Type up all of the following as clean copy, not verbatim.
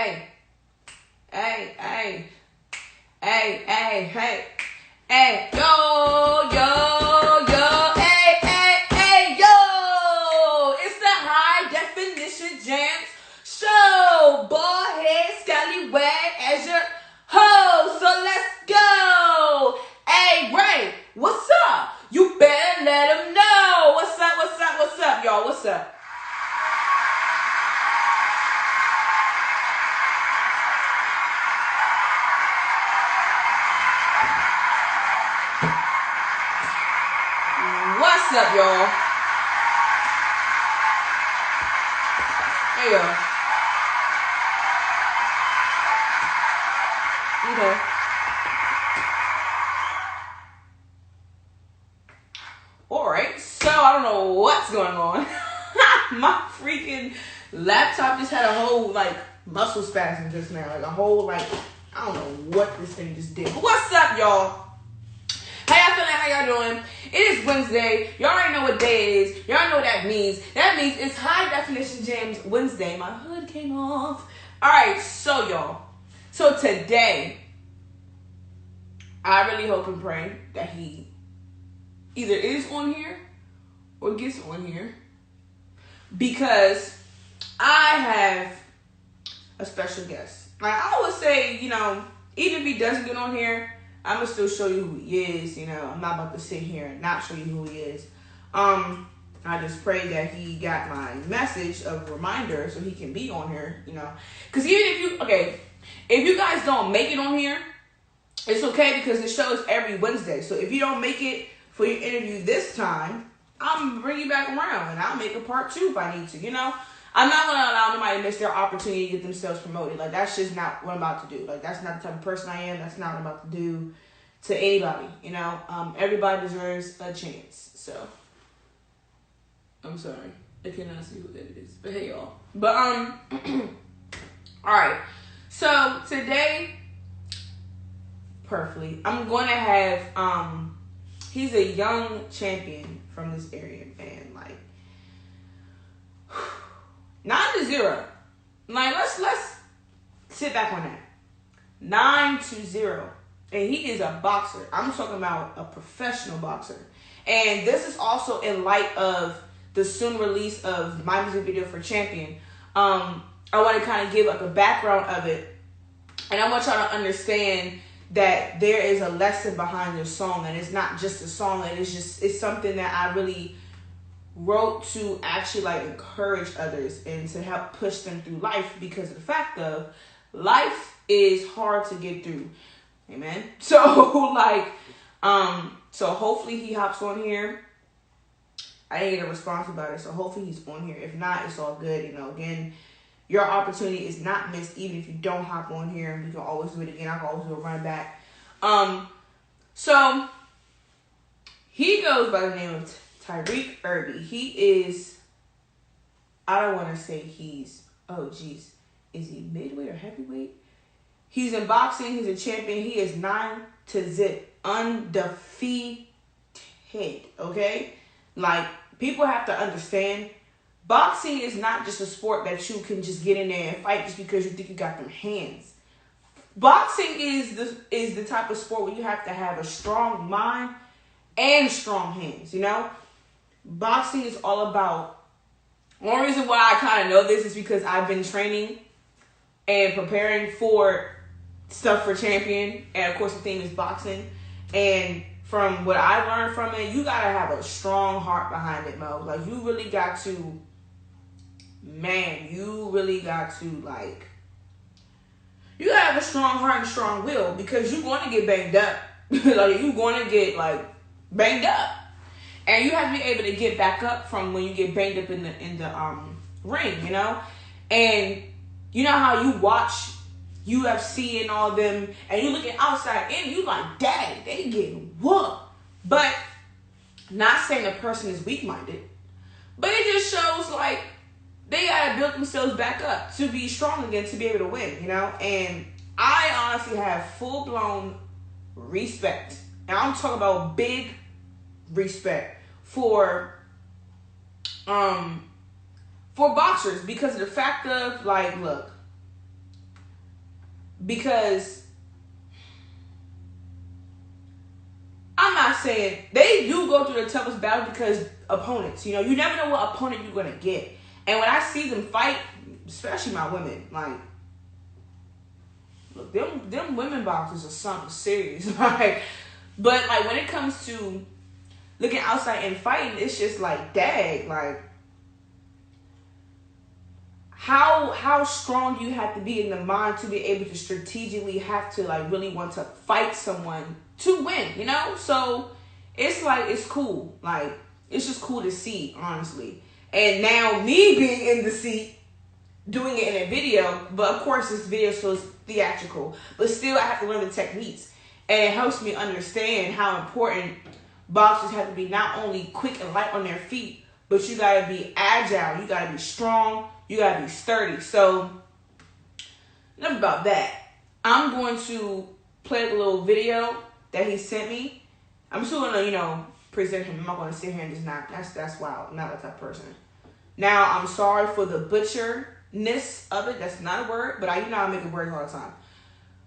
hey, hey, hey, hey, hey, hey, hey, yo, yo, yo, hey, hey, hey, yo. It's the high definition Jamz show. Bald head, scallywag as your host. So let's go. Hey, Ray, what's up? You better let them know. What's up, what's up, what's up, y'all? What's up? What's up, y'all? There you go. Okay. Alright, so I don't know what's going on. My freaking laptop just had a whole, muscle spasm just now. Like, a whole, I don't know what this thing just did. But what's up, y'all? How y'all feeling? How y'all doing? It is Wednesday. Y'all already know what day it is. Y'all know what that means. That means it's High Definition Jamz Wednesday. My hood came off. Alright, so y'all. So today, I really hope and pray that he either is on here or gets on here, because I have a special guest. I would say, even if he doesn't get on here, I'm going to still show you who he is. I'm not about to sit here and not show you who he is. I just pray that he got my message of reminder so he can be on here, because even if you guys don't make it on here, it's okay, because the show is every Wednesday. So if you don't make it for your interview this time, I'm going to bring you back around and I'll make a part 2 if I need to, I'm not going to allow nobody to miss their opportunity to get themselves promoted. That's just not what I'm about to do. That's not the type of person I am. That's not what I'm about to do to anybody, Everybody deserves a chance. So, I'm sorry. I cannot see who that is. But hey, y'all. But, alright. So, today, perfectly, I'm going to have, he's a young champion from this area, man. 9-0. Let's sit back on that. 9-0. And he is a boxer. I'm talking about a professional boxer. And this is also in light of the soon release of my music video for Champion. I want to kind of give a background of it. And I want y'all to understand that there is a lesson behind this song. And it's not just a song. It's something that I really wrote to actually encourage others and to help push them through life, because of the fact of life is hard to get through. Amen. So so hopefully he hops on here. I didn't get a response about it, so hopefully he's on here. If not, it's all good. Again, your opportunity is not missed, even if you don't hop on here. We can always do it again. I can always do a run back. So he goes by the name of Tyrek Irby. He is, I don't want to say is he midweight or heavyweight? He's in boxing. He's a champion. He is 9-0, undefeated, okay? People have to understand, boxing is not just a sport that you can just get in there and fight just because you think you got them hands. Boxing is the type of sport where you have to have a strong mind and strong hands, Boxing is all about, one reason why I kind of know this is because I've been training and preparing for stuff for Champion. And of course the theme is boxing. And from what I learned from it, you got to have a strong heart behind it, Mo. You really got to, you got to have a strong heart and strong will, because you're going to get banged up. You're going to get banged up. And you have to be able to get back up from when you get banged up in the ring, And you know how you watch UFC and all them, and you looking outside in, you dang, they getting whooped. But not saying a person is weak-minded, but it just shows they gotta build themselves back up to be strong again, to be able to win, And I honestly have full-blown respect, and I'm talking about big respect for boxers, because of the fact of look, because I'm not saying they do go through the toughest battle because opponents, you know, you never know what opponent you're gonna get. And when I see them fight, especially my women, like, look, them women boxers are something serious. Like, but like when it comes to looking outside and fighting, it's just like, dang, like, how strong you have to be in the mind to be able to strategically have to like really want to fight someone to win, you know? So it's like, it's cool. Like, it's just cool to see, honestly. And now me being in the seat, doing it in a video, but of course this video still is theatrical, but still I have to learn the techniques. And it helps me understand how important boxers have to be not only quick and light on their feet, but you gotta be agile, you gotta be strong, you gotta be sturdy. So, enough about that. I'm going to play a little video that he sent me. I'm still gonna, you know, present him. I'm not gonna sit here and just not, that's wild. I'm not that type of person. Now, I'm sorry for the butcherness of it. That's not a word, but you know I make it words all the time.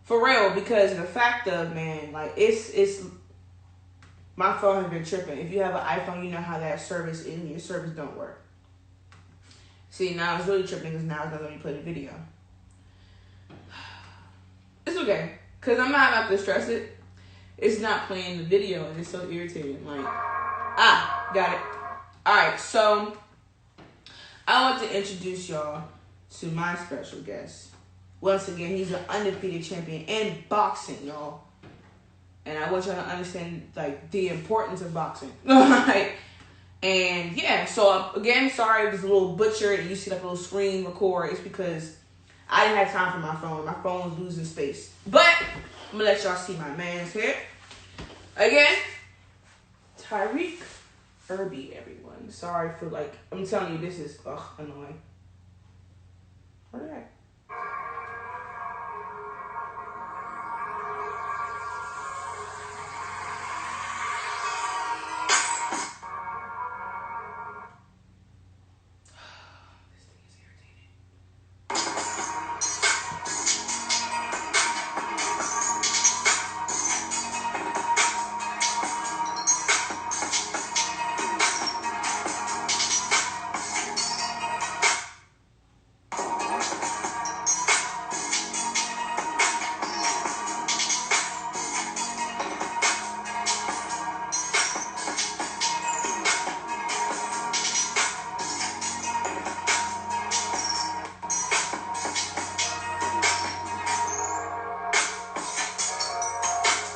For real, because the fact of, man, like, it's my phone has been tripping. If you have an iPhone, you know how that service in your service don't work. See, now it's really tripping because now it's not letting me play the video. It's okay, because I'm not about to stress it. It's not playing the video, and it's so irritating. Like, got it. Alright, so I want to introduce y'all to my special guest. Once again, he's an undefeated champion in boxing, y'all. And I want y'all to understand, like, the importance of boxing. Like, and yeah, so again, sorry if it's a little butchered and you see like a little screen record. It's because I didn't have time for my phone. My phone was losing space. But I'm gonna let y'all see my man's here. Again, Tyrek Irby, everyone. Sorry for, like, I'm telling you, this is annoying. Where did I?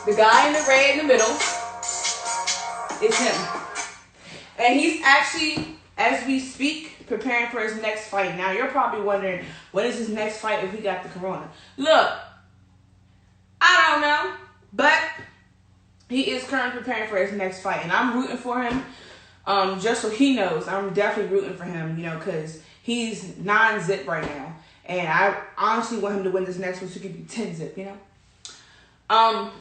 The guy in the red in the middle is him. And he's actually, as we speak, preparing for his next fight. Now, you're probably wondering, when is his next fight if he got the corona? Look, I don't know, but he is currently preparing for his next fight. And I'm rooting for him, just so he knows. I'm definitely rooting for him, you know, because he's 9-zip right now. And I honestly want him to win this next one so he can be 10-zip, you know?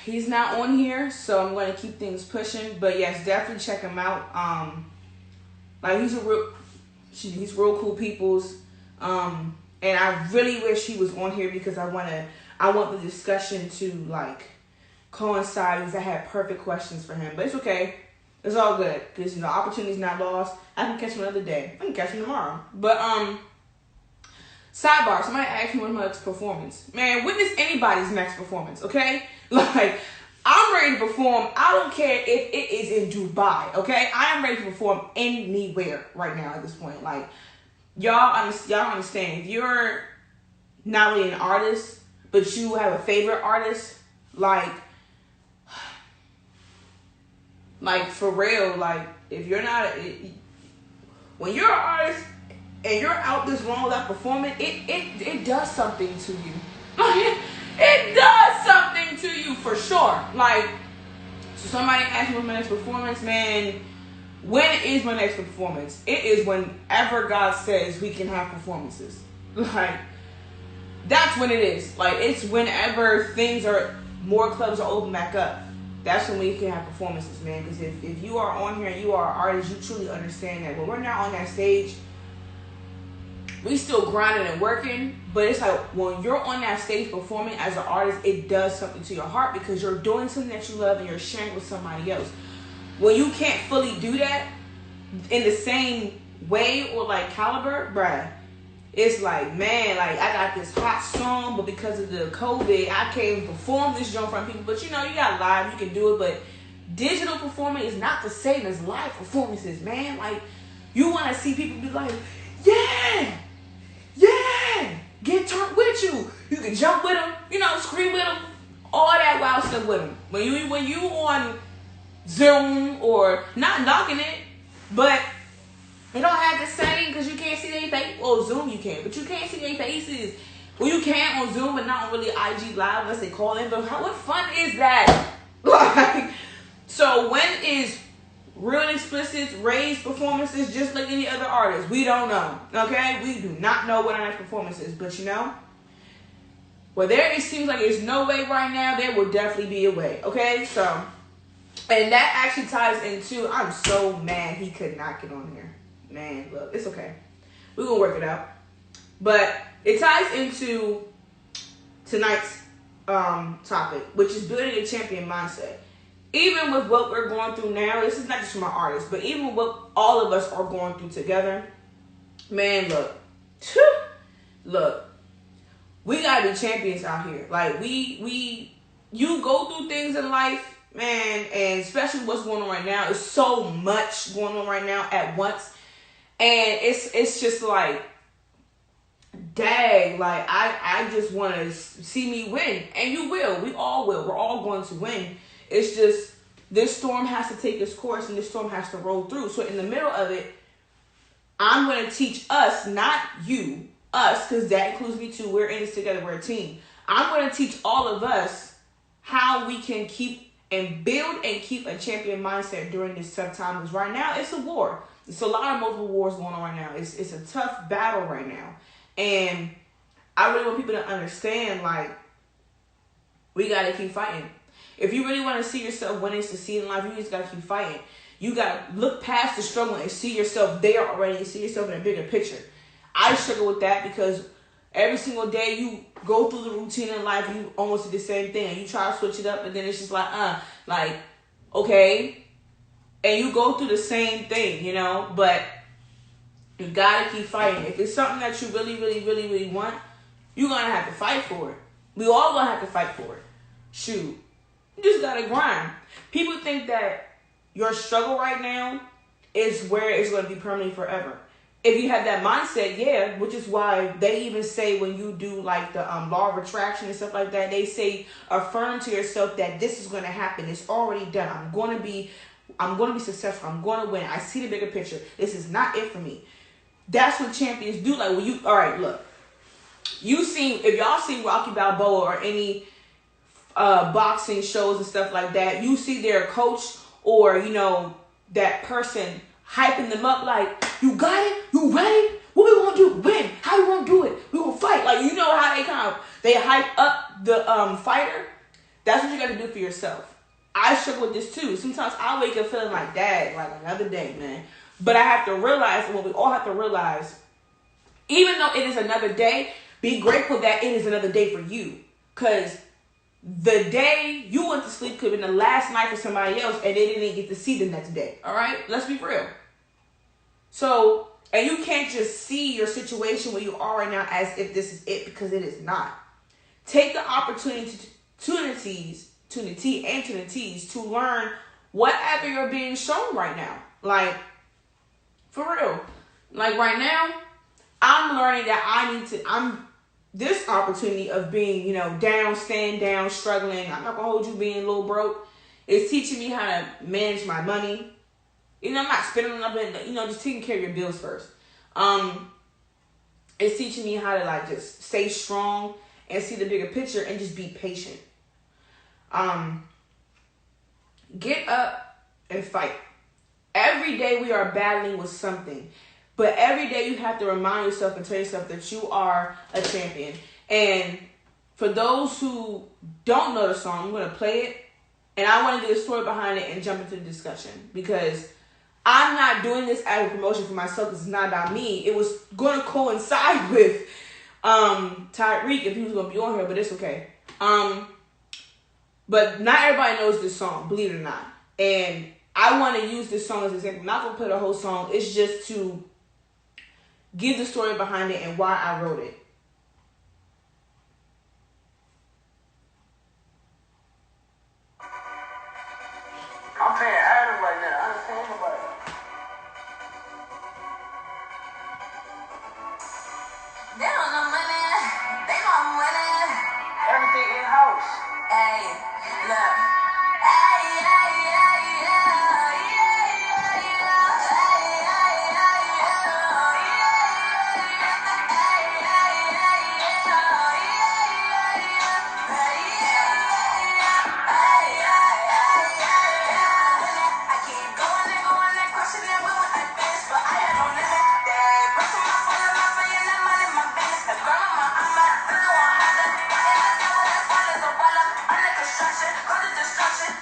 He's not on here, so I'm going to keep things pushing. But yes, definitely check him out. Like, he's real cool peoples. And I really wish he was on here because I want the discussion to, like, coincide because I had perfect questions for him. But it's okay. It's all good because, you know, opportunity's not lost. I can catch him another day. I can catch him tomorrow. But sidebar, somebody asked me when my next performance. Man, witness anybody's next performance, okay? Like, I'm ready to perform. I don't care if it is in Dubai, okay? I am ready to perform anywhere right now at this point. Like, y'all understand. If you're not really an artist, but you have a favorite artist, like for real, like, if you're not, when you're an artist and you're out this long without performing, it does something to you. It does something to you for sure. Like, so somebody asked me when my next performance, man, when is my next performance? It is whenever God says we can have performances. Like, that's when it is. Like, it's whenever more clubs are open back up. That's when we can have performances, man. Because if you are on here and you are an artist, you truly understand that when we're not on that stage, we still grinding and working, but it's like when you're on that stage performing as an artist, it does something to your heart because you're doing something that you love and you're sharing with somebody else. When you can't fully do that in the same way or like caliber, bruh, it's like, man, like I got this hot song, but because of the COVID, I can't even perform this joint in front of people. But you know, you got live, you can do it, but digital performing is not the same as live performances, man. Like, you want to see people be like, yeah, get turned with you. You can jump with them, you know, scream with them, all that wild stuff with them. When you on Zoom or not knocking it, but they don't have the same because you can't see their face. Well, Zoom you can, but you can't see their faces. Well, you can on Zoom, but not on really IG Live unless they call in. But what fun is that? Like, so when is Real and Explicit's R.A.E performances just like any other artist? We don't know. Okay, we do not know what our next performance is. But you know, well, it seems like there's no way right now. There will definitely be a way. Okay, so, and that actually ties into. I'm so mad he could not get on here. Man, look, it's okay. We're going to work it out. But it ties into tonight's topic, which is building a champion mindset. Even with what we're going through now, this is not just from our artists, but even with what all of us are going through together, man, look, we got to be champions out here. Like, you go through things in life, man, and especially what's going on right now. There's so much going on right now at once. And it's just like, dang, like, I just want to see me win. And you will. We all will. We're all going to win. It's just, this storm has to take its course and this storm has to roll through. So in the middle of it, I'm going to teach us, not you, us, because that includes me too. We're in this together. We're a team. I'm going to teach all of us how we can keep and build and keep a champion mindset during this tough time. Because right now, it's a war. It's a lot of multiple wars going on right now. It's a tough battle right now. And I really want people to understand, like, we got to keep fighting. If you really want to see yourself winning, succeed in life, you just got to keep fighting. You got to look past the struggle and see yourself there already and see yourself in a bigger picture. I struggle with that because every single day you go through the routine in life, you almost do the same thing. And you try to switch it up, and then it's just like, okay. And you go through the same thing, you know, but you got to keep fighting. If it's something that you really, really, really, really want, you're going to have to fight for it. We all going to have to fight for it. Shoot. You just got to grind. People think that your struggle right now is where it's going to be permanently forever. If you have that mindset, yeah, which is why they even say when you do like the law of attraction and stuff like that, they say affirm to yourself that this is going to happen. It's already done. I'm going to be successful. I'm going to win. I see the bigger picture. This is not it for me. That's what champions do. Like, when you, all right, look, if y'all seen Rocky Balboa or any boxing shows and stuff like that, you see their coach or, you know, that person hyping them up like, you got it? You ready? What we gonna do? Win. How we gonna do it? We gonna fight. Like, you know how they hype up the fighter? That's what you gotta do for yourself. I struggle with this too. Sometimes I wake up feeling like, dad, like another day, man. But I have to realize, and what we all have to realize, even though it is another day, be grateful that it is another day for you. Because the day you went to sleep could have been the last night for somebody else and they didn't get to see the next day. All right? Let's be real. So, and you can't just see your situation where you are right now as if this is it, because it is not. Take the opportunities to learn whatever you're being shown right now. Like, for real. Like, right now, I'm learning that this opportunity of being, you know, down, staying down, struggling. I'm not going to hold you being a little broke. It's teaching me how to manage my money. You know, I'm not spending enough, you know, just taking care of your bills first. It's teaching me how to, like, just stay strong and see the bigger picture and just be patient. Get up and fight. Every day we are battling with something. But every day you have to remind yourself and tell yourself that you are a champion. And for those who don't know the song, I'm going to play it. And I want to get a story behind it and jump into the discussion. Because I'm not doing this as a promotion for myself. This is not about me. It was going to coincide with Tyrek if he was going to be on here, but it's okay. But not everybody knows this song, believe it or not. And I want to use this song as an example. I'm not going to play the whole song. It's just to give the story behind it and why I wrote it. I'm paying Adam right now. I ain't paying nobody. They don't know money. They know I'm winning. Everything in-house. Hey, look. Hey, hey, hey, yeah, yeah, yeah, yeah. Hey, hey, hey, yeah, yeah, yeah. Hey, hey, hey, yeah, yeah, yeah. Hey, yeah, yeah. Hey, hey, hey, yeah. I keep going, crushing it with my bitch, but I have no limit. They brushing my phone and my friend and that money, my business. The girl on my arm, I know I'm Honda. And I got what that's fun as a baller. Under construction, cause of destruction.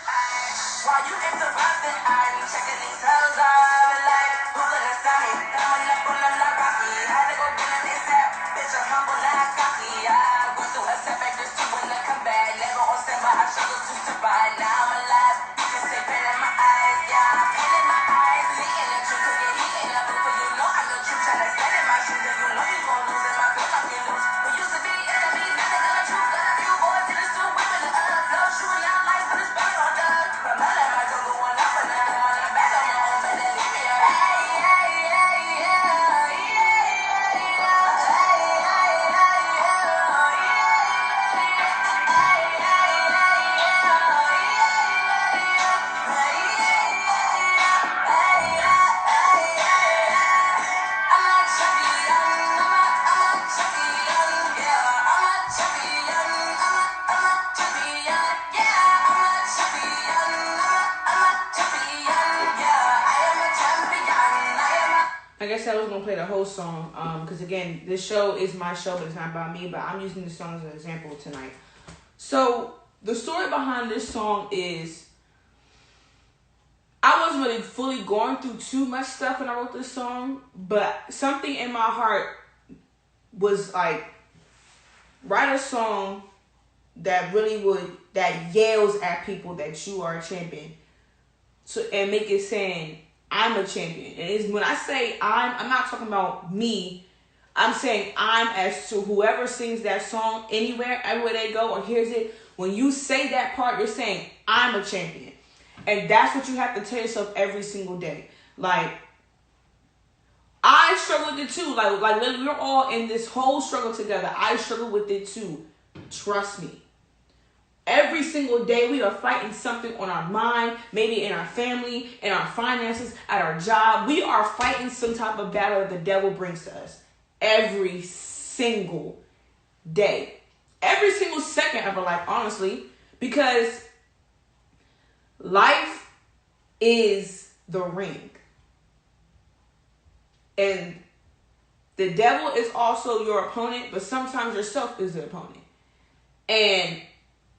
While you interrupting, I'm checking these hoes out. Like, who gonna stop me? Throwing up on them like Rocky. Had to go get a this step. Bitch, I'm humble like cocky. I went through a setback just to win the comeback. Never on stand, but I struggle to survive. Now I'm alive. You can see pain in my eyes, yeah. Pain in my eyes. Leaking the truth, cause you're heating up. But you know I'm the truth. Tryna stand in my shoes, and you know you gon' lose. And my girl, I'm getting loose. We used to be enemies, now they got the truth. Got a few boys in the stool, women in the flow. Shooting out lights, but it's burning on done. But my life, my jungle going up and down. I'm on the back of my own, but they leave me alone. Hey, hey, hey, yeah, yeah, yeah, yeah. Hey, hey, hey, yeah, yeah, yeah. Hey, hey, hey, Like I said, I was going to play the whole song because, again, this show is my show, but it's not about me. But I'm using this song as an example tonight. So the story behind this song is I wasn't really fully going through too much stuff when I wrote this song, but something in my heart was like, write a song that really that yells at people that you are a champion. So, and make it saying, I'm a champion. And it's, when I say I'm not talking about me. I'm saying I'm as to whoever sings that song anywhere, everywhere they go or hears it. When you say that part, you're saying I'm a champion. And that's what you have to tell yourself every single day. Like, I struggle with it too. Like we're all in this whole struggle together. I struggle with it too. Trust me. Every single day we are fighting something on our mind, maybe in our family, in our finances, at our job. We are fighting some type of battle that the devil brings to us every single day. Every single second of our life, honestly, because life is the ring. And the devil is also your opponent, but sometimes yourself is the opponent. And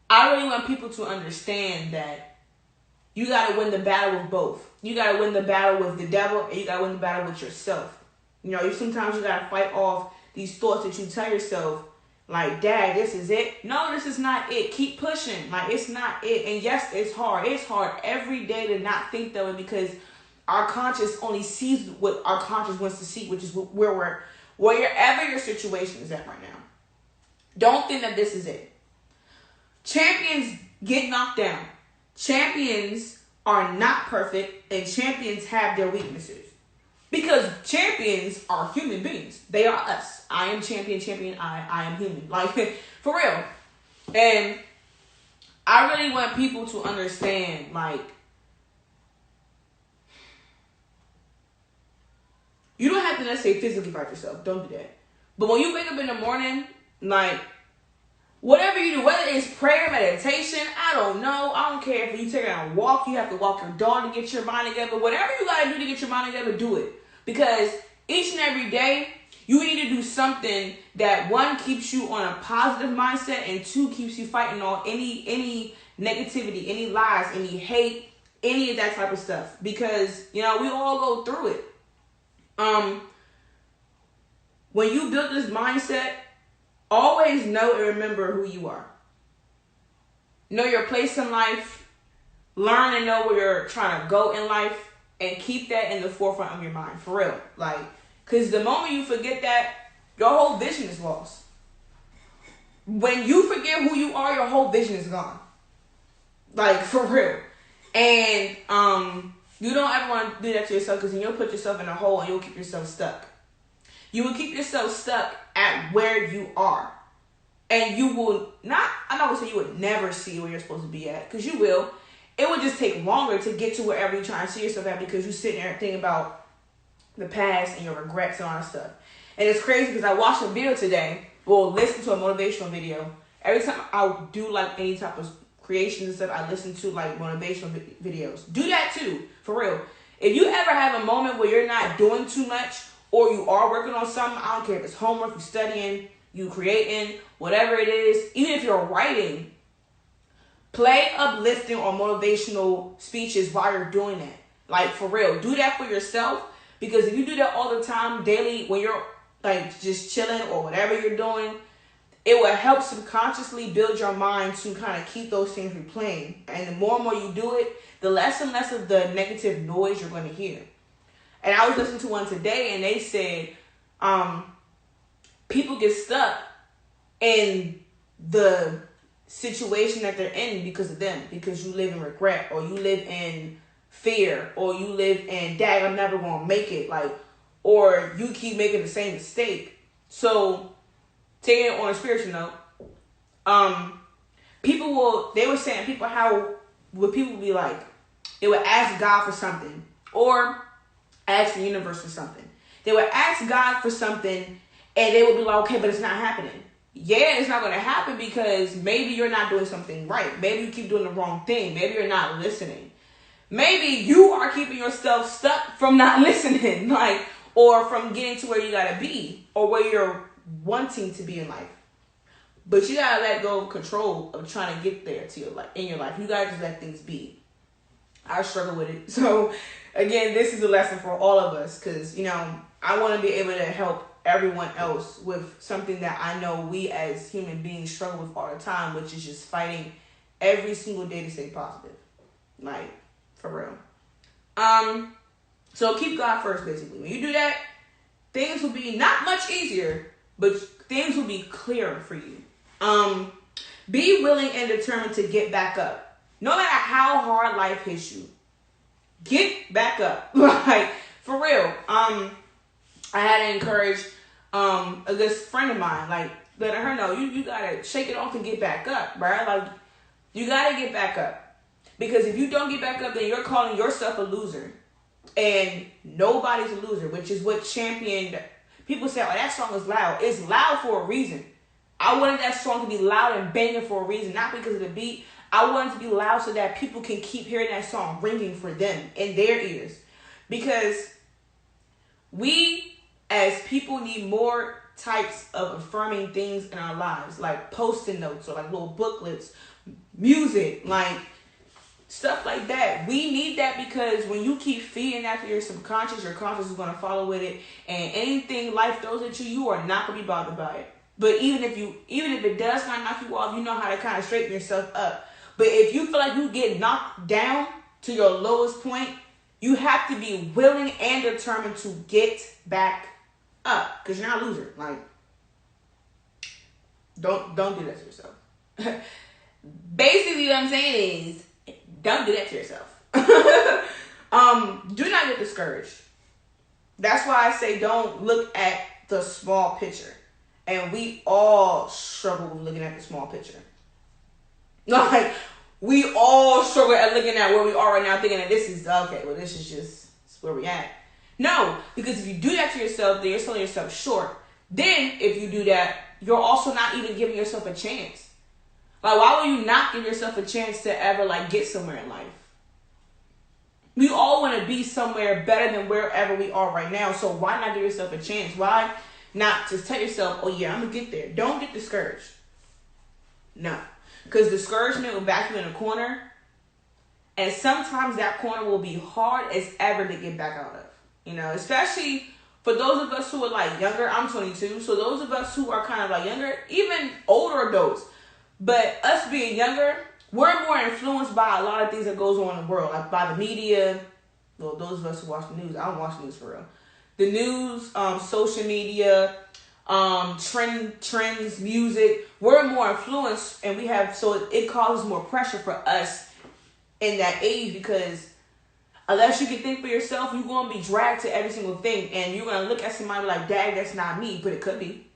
I really want people to understand that you got to win the battle with both. You got to win the battle with the devil, and you got to win the battle with yourself. You know, sometimes you got to fight off these thoughts that you tell yourself, like, Dad, this is it. No, this is not it. Keep pushing. Like, it's not it. And yes, it's hard. It's hard every day to not think that way because our conscience only sees what our conscience wants to see, which is wherever your situation is at right now. Don't think that this is it. Champions get knocked down. Champions are not perfect, and champions have their weaknesses. Because champions are human beings. They are us. I am champion, I am human. Like, for real. And I really want people to understand, like, you don't have to necessarily physically fight yourself. Don't do that. But when you wake up in the morning, like, whatever you do, whether it's prayer, meditation, I don't know. I don't care if you take a walk, you have to walk your dog to get your mind together. Whatever you got to do to get your mind together, do it. Because each and every day, you need to do something that, one, keeps you on a positive mindset, and two, keeps you fighting on any negativity, any lies, any hate, any of that type of stuff, because, you know, we all go through it. When you build this mindset, always know and remember who you are. Know your place in life. Learn and know where you're trying to go in life, and keep that in the forefront of your mind, for real. Like, because the moment you forget that, your whole vision is lost. When you forget who you are, your whole vision is gone. Like, for real. And you don't ever want to do that to yourself, because then you'll put yourself in a hole and you'll keep yourself stuck. You will keep yourself stuck at where you are. And you will not, I'm not going to say you would never see where you're supposed to be at, because you will. It would just take longer to get to wherever you're trying to see yourself at, because you're sitting there and thinking about the past and your regrets and all that stuff. And it's crazy because I watched a video today, or listened to a motivational video. Every time I do like any type of creations and stuff, I listen to like motivational videos. Do that too, for real. If you ever have a moment where you're not doing too much, or you are working on something, I don't care if it's homework, you're studying, you creating, whatever it is, even if you're writing, play uplifting or motivational speeches while you're doing that. Like, for real, do that for yourself, because if you do that all the time, daily, when you're like just chilling or whatever you're doing, it will help subconsciously build your mind to kind of keep those things replaying. And the more and more you do it, the less and less of the negative noise you're going to hear. And I was listening to one today, and they said people get stuck in the situation that they're in because of them. Because you live in regret, or you live in fear, or you live in, dang, I'm never going to make it. Like, or you keep making the same mistake. So, taking it on a spiritual note, they were saying, how would people be like, they would ask God for something, or ask the universe for something. They would ask God for something, and they would be like, okay, but it's not happening. Yeah, it's not going to happen because maybe you're not doing something right. Maybe you keep doing the wrong thing. Maybe you're not listening. Maybe you are keeping yourself stuck from not listening, like, or from getting to where you got to be, or where you're wanting to be in life. But you got to let go of control of trying to get there to your life, in your life. You got to just let things be. I struggle with it. So, again, this is a lesson for all of us, because, you know, I want to be able to help everyone else with something that I know we as human beings struggle with all the time, which is just fighting every single day to stay positive. Like, for real. So keep God first, basically. When you do that, things will be not much easier, but things will be clearer for you. Be willing and determined to get back up. No matter how hard life hits you, get back up. Like, for real. I had to encourage a good friend of mine, like, letting her know, you gotta shake it off and get back up, right? Like, you gotta get back up. Because if you don't get back up, then you're calling yourself a loser. And nobody's a loser, which is what championed. People say, oh, that song is loud. It's loud for a reason. I wanted that song to be loud and banging for a reason, not because of the beat. I want it to be loud so that people can keep hearing that song ringing for them in their ears. Because we, as people, need more types of affirming things in our lives, like post-it notes or like little booklets, music, like stuff like that. We need that, because when you keep feeding that to your subconscious, your conscious is going to follow with it. And anything life throws at you, you are not going to be bothered by it. But even if it does kind of knock you off, you know how to kind of straighten yourself up. But if you feel like you get knocked down to your lowest point, you have to be willing and determined to get back up, because you're not a loser. Like, don't do that to yourself. Basically, what I'm saying is, don't do that to yourself. Do not get discouraged. That's why I say don't look at the small picture. And we all struggle with looking at the small picture. Like, we all struggle at looking at where we are right now, thinking that this is, okay, well, this is just where we at. No, because if you do that to yourself, then you're selling yourself short. Then, if you do that, you're also not even giving yourself a chance. Like, why would you not give yourself a chance to ever, like, get somewhere in life? We all want to be somewhere better than wherever we are right now, so why not give yourself a chance? Why not just tell yourself, oh, yeah, I'm going to get there. Don't get discouraged. No. Because discouragement will back you in a corner, And sometimes that corner will be hard as ever to get back out of. You know, especially for those of us who are like younger. I'm 22, so those of us who are kind of like younger, even older adults, but us being younger, we're more influenced by a lot of things that goes on in the world, like by the media. Well, those of us who watch the news, I don't watch the news for real. The news, social media, trends, music. We're more influenced, and we have, so it causes more pressure for us in that age, because unless you can think for yourself, you're going to be dragged to every single thing, and you're going to look at somebody like, dang, that's not me, but it could be.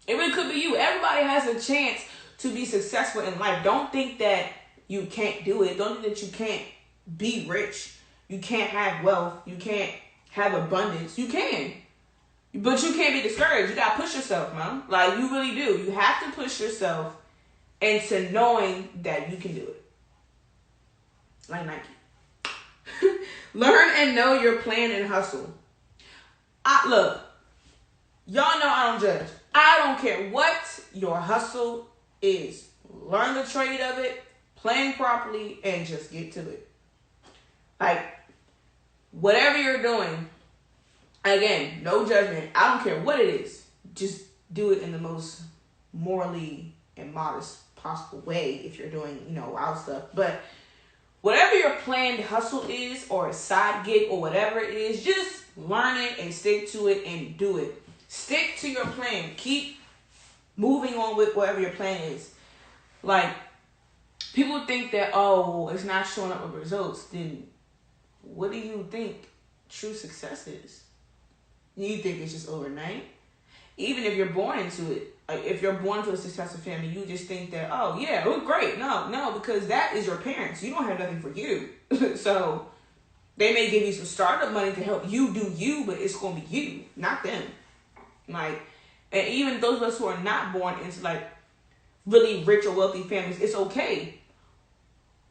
It really could be you. Everybody has a chance to be successful in life. Don't think that you can't do it. Don't think that you can't be rich. You can't have wealth. You can't have abundance. You can. But you can't be discouraged. You got to push yourself, man. Like, you really do. You have to push yourself into knowing that you can do it. Like Nike. Learn and know your plan and hustle. Look, y'all know I don't judge. I don't care what your hustle is. Learn the trade of it, plan properly, and just get to it. Like, whatever you're doing, again, no judgment. I don't care what it is. Just do it in the most morally and modest possible way if you're doing, wild stuff. But whatever your planned hustle is, or a side gig, or whatever it is, just learn it and stick to it and do it. Stick to your plan. Keep moving on with whatever your plan is. Like, people think that, it's not showing up with results. Then what do you think true success is? You think it's just overnight? Even if you're born into it, like if you're born to a successful family, you just think that, it was great. No, because that is your parents. You don't have nothing for you. So they may give you some startup money to help you do you, but it's going to be you, not them. Like, and even those of us who are not born into like really rich or wealthy families, it's okay.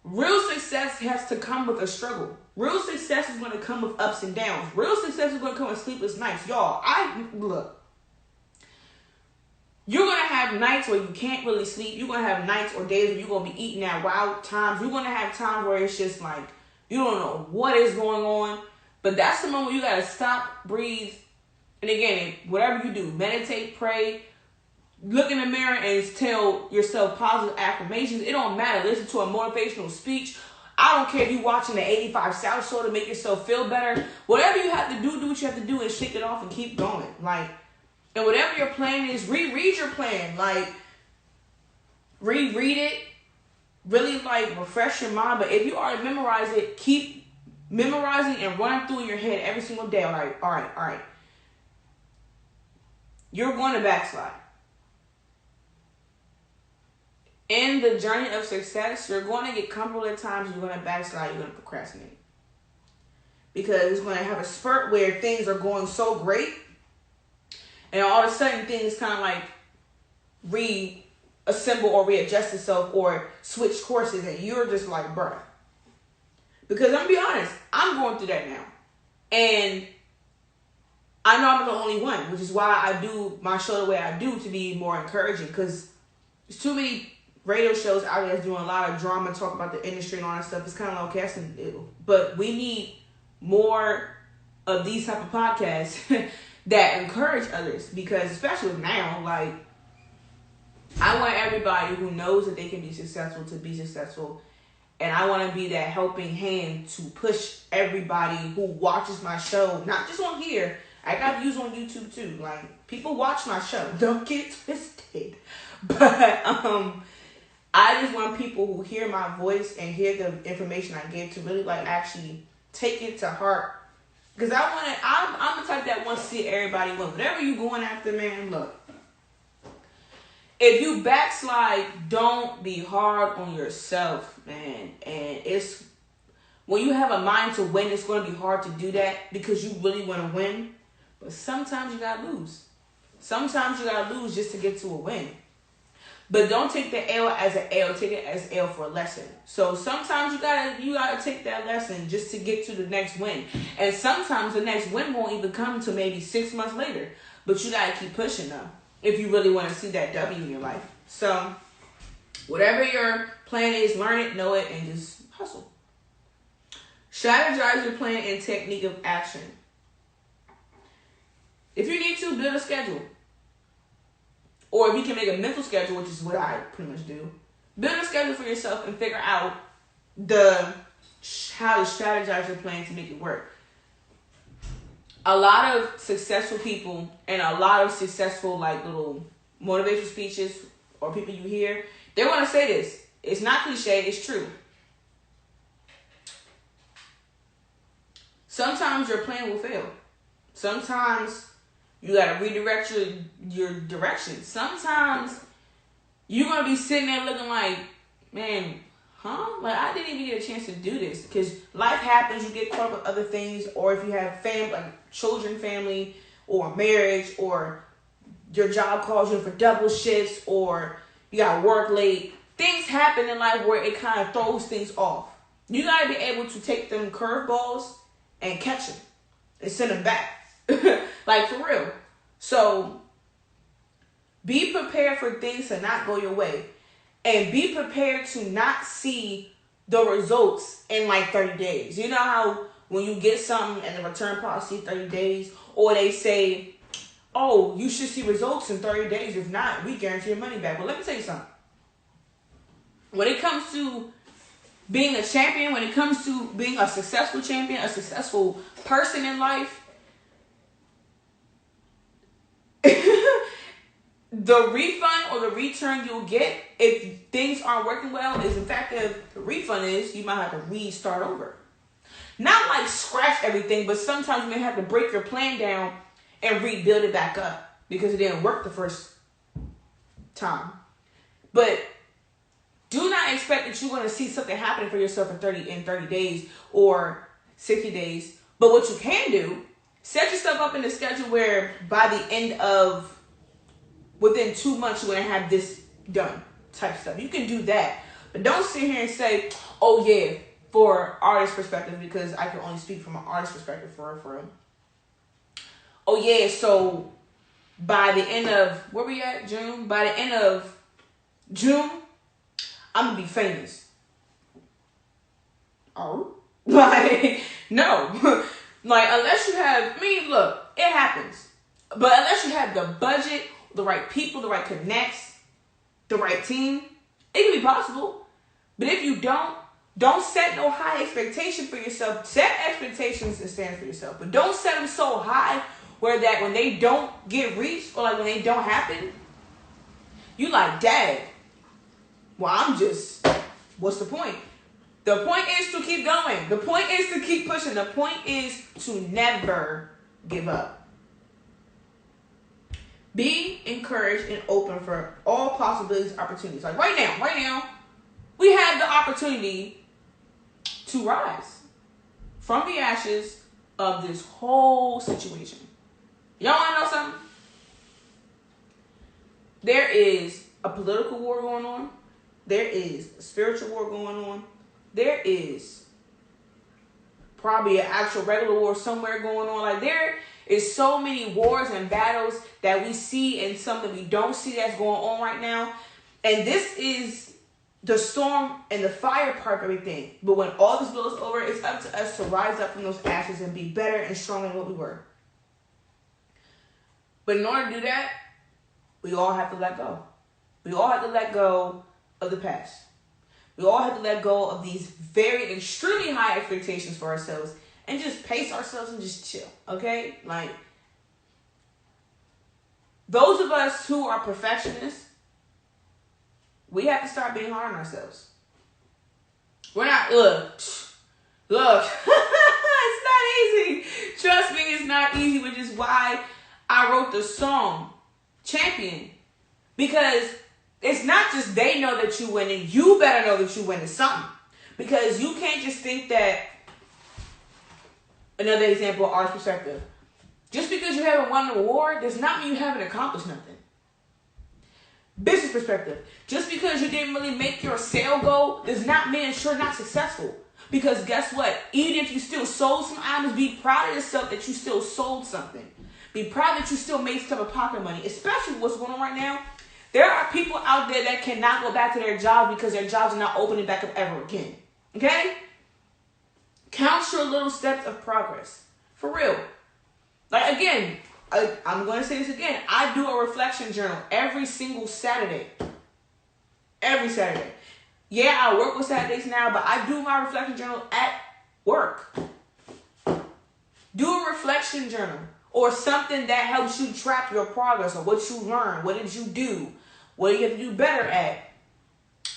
Real success has to come with a struggle. Real success is going to come with ups and downs. Real success is going to come with sleepless nights. Y'all, look. You're going to have nights where you can't really sleep. You're going to have nights or days where you're going to be eating at wild times. You're going to have times where it's just like, you don't know what is going on. But that's the moment you got to stop, breathe. And again, whatever you do, meditate, pray, look in the mirror and tell yourself positive affirmations. It don't matter. Listen to a motivational speech. I don't care if you're watching the 85 South Show to make yourself feel better. Whatever you have to do what you have to do and shake it off and keep going. Like, and whatever your plan is, reread your plan. Like, reread it. Really, like, refresh your mind. But if you already memorize it, keep memorizing and running through your head every single day. All right. You're going to backslide. In the journey of success, you're going to get comfortable at times. You're going to backslide. You're going to procrastinate. Because it's going to have a spurt where things are going so great. And all of a sudden, things kind of like reassemble or readjust itself or switch courses. And you're just like, bruh. Because I'm going to be honest, I'm going through that now. And I know I'm not the only one, which is why I do my show the way I do, to be more encouraging. Because there's too many radio shows out there that's doing a lot of drama, talk about the industry and all that stuff. It's kind of like casting, but we need more of these type of podcasts that encourage others, because especially now, like, I want everybody who knows that they can be successful to be successful, and I want to be that helping hand to push everybody who watches my show, not just on here. I got views on YouTube too. Like, people watch my show. Don't get twisted. But I just want people who hear my voice and hear the information I give to really like actually take it to heart. Because I'm the type that wants to see everybody win. Whatever you going after, man, look. If you backslide, don't be hard on yourself, man. And it's when you have a mind to win, it's going to be hard to do that because you really want to win. But sometimes you got to lose. Sometimes you got to lose just to get to a win. But don't take the L as an L. Take it as L for a lesson. So sometimes you gotta take that lesson just to get to the next win. And sometimes the next win won't even come until maybe 6 months later. But you gotta keep pushing them if you really want to see that W in your life. So whatever your plan is, learn it, know it, and just Hustle. Strategize your plan and technique of action. If you need to, build a schedule. Or if you can make a mental schedule, which is what I pretty much do, build a schedule for yourself and figure out how to strategize your plan to make it work. A lot of successful people and a lot of successful like little motivational speeches or people you hear, they're going to say this. It's not cliche, it's true. Sometimes your plan will fail. Sometimes you got to redirect your direction. Sometimes you're going to be sitting there looking like, man, like I didn't even get a chance to do this. Because life happens, you get caught up with other things. Or if you have family, like children, family, or marriage, or your job calls you for double shifts, or you got work late. Things happen in life where it kind of throws things off. You got to be able to take them curveballs and catch them and send them back. Like, for real. So, be prepared for things to not go your way. And be prepared to not see the results in like 30 days. You know how when you get something and the return policy 30 days, or they say, oh, you should see results in 30 days. If not, we guarantee your money back. Well, let me tell you something. When it comes to being a champion, when it comes to being a successful champion, a successful person in life, the refund or the return you'll get if things aren't working well is, in fact, if the refund is, you might have to restart over. Not like scratch everything, but sometimes you may have to break your plan down and rebuild it back up because it didn't work the first time. But do not expect that you're going to see something happening for yourself in 30 days or 60 days. But what you can do, set yourself up in a schedule where by the end of, within 2 months, you're going to have this done type stuff. You can do that. But don't sit here and say, oh yeah, for artist perspective, because I can only speak from an artist perspective for real. Oh yeah, so by the end of, where we at, June? By the end of June, I'm going to be famous. Oh? Like, no. Like, unless you have, I mean, look, it happens. But unless you have the budget, the right people, the right connects, the right team, it can be possible. But if you don't set no high expectation for yourself. Set expectations and stand for yourself. But don't set them so high where that when they don't get reached or like when they don't happen, you like, dang. Well, I'm just, what's the point? The point is to keep going. The point is to keep pushing. The point is to never give up. Be encouraged and open for all possibilities, opportunities. Like right now, we have the opportunity to rise from the ashes of this whole situation. Y'all want to know something? There is a political war going on. There is a spiritual war going on. There is probably an actual regular war somewhere going on. Like there is so many wars and battles that we see and some that we don't see that's going on right now. And this is the storm and the fire part of everything. But when all this blows over, it's up to us to rise up from those ashes and be better and stronger than what we were. But in order to do that, we all have to let go. We all have to let go of the past. We all have to let go of these very extremely high expectations for ourselves and just pace ourselves and just chill, okay? Like, those of us who are perfectionists, we have to start being hard on ourselves. We're not, look, it's not easy. Trust me, it's not easy, which is why I wrote the song, Champion. Because it's not just they know that you winning, you better know that you winning something. Because you can't just think that, another example, artist perspective. Just because you haven't won an award does not mean you haven't accomplished nothing. Business perspective. Just because you didn't really make your sale goal does not mean that you're not successful. Because guess what? Even if you still sold some items, be proud of yourself that you still sold something. Be proud that you still made some of pocket money. Especially what's going on right now. There are people out there that cannot go back to their jobs because their jobs are not opening back up ever again. Okay? Count your little steps of progress. For real. Like, again, I'm going to say this again. I do a reflection journal every single Saturday. Every Saturday. Yeah, I work with Saturdays now, but I do my reflection journal at work. Do a reflection journal or something that helps you track your progress or what you learned. What did you do? What do you have to do better at?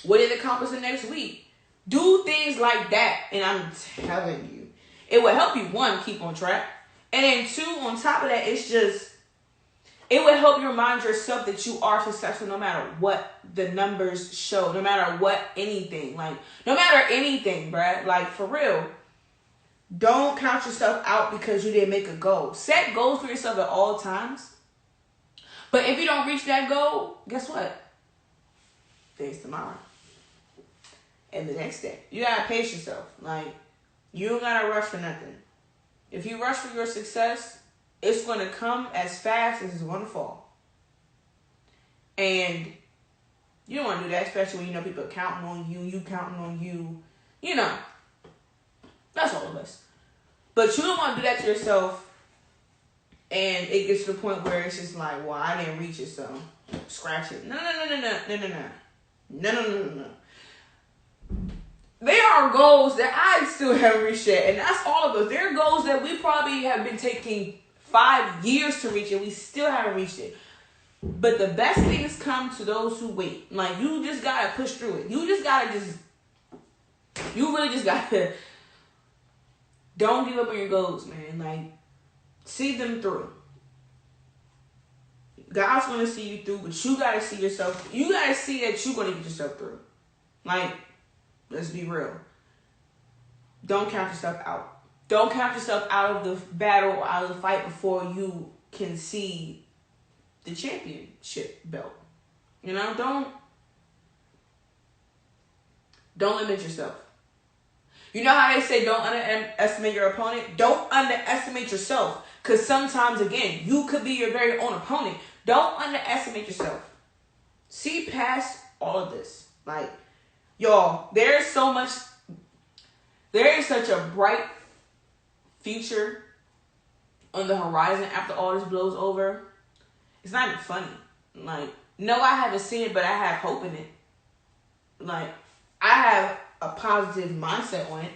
What did it accomplish the next week? Do things like that, and I'm telling you, it will help you, one, keep on track, and then two, on top of that, it will help you remind yourself that you are successful no matter what the numbers show, no matter what anything, bruh, like, for real. Don't count yourself out because you didn't make a goal. Set goals for yourself at all times, but if you don't reach that goal, guess what? There's tomorrow. And the next day. You gotta pace yourself. Like, you don't gotta rush for nothing. If you rush for your success, it's gonna come as fast as it's gonna fall. And you don't wanna do that, especially when you know people are counting on you counting on you. You know. That's all of us. But you don't wanna do that to yourself and it gets to the point where it's just like, well, I didn't reach it, so scratch it. No. There are goals that I still haven't reached yet, and that's all of us. There are goals that we probably have been taking 5 years to reach, and we still haven't reached it. But the best things come to those who wait. Like, you just gotta push through it. You really just gotta, don't give up on your goals, man. Like, see them through. God's gonna see you through, but you gotta see yourself. You gotta see that you're gonna get yourself through. Like, let's be real. Don't count yourself out. Don't count yourself out of the battle or out of the fight before you can see the championship belt. You know, don't limit yourself. You know how they say don't underestimate your opponent? Don't underestimate yourself. Because sometimes, again, you could be your very own opponent. Don't underestimate yourself. See past all of this. Like, y'all, there is such a bright future on the horizon after all this blows over. It's not even funny. Like, no, I haven't seen it, but I have hope in it. Like, I have a positive mindset on it.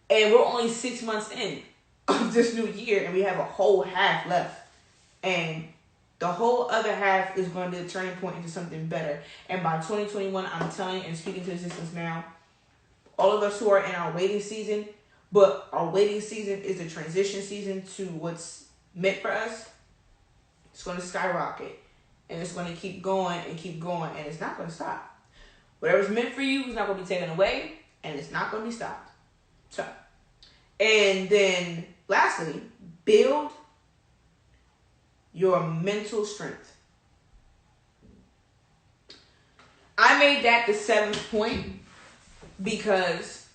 And we're only 6 months in of this new year, and we have a whole half left. And the whole other half is going to be a turning point into something better. And by 2021, I'm telling you and speaking to existence now, all of us who are in our waiting season, but our waiting season is a transition season to what's meant for us, it's going to skyrocket. And it's going to keep going, and it's not going to stop. Whatever's meant for you is not going to be taken away, and it's not going to be stopped. So, and then lastly, build your mental strength. I made that the 7th point because